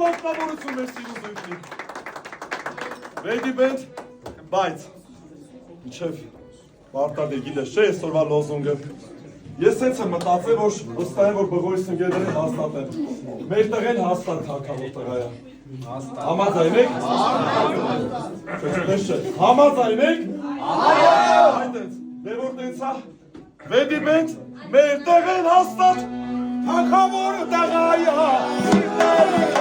օգտագործություն մեր սիրուզույթին։ Ready band, բայց ինչև Մարտադի գիտես չէ այսօրվա լոզունգը։ Ես հենց եմ մտածել, որ վստահ եմ, որ բղոյի սնգերներին հաստատ են։ Մեր տղեն հաստատ թագավոր տղա է։ Համաձայն եք։ Համաձայն եք։ Այդպես, դե որ տենցա, Ready band, մեր տղեն հաստատ թագավոր տղա է։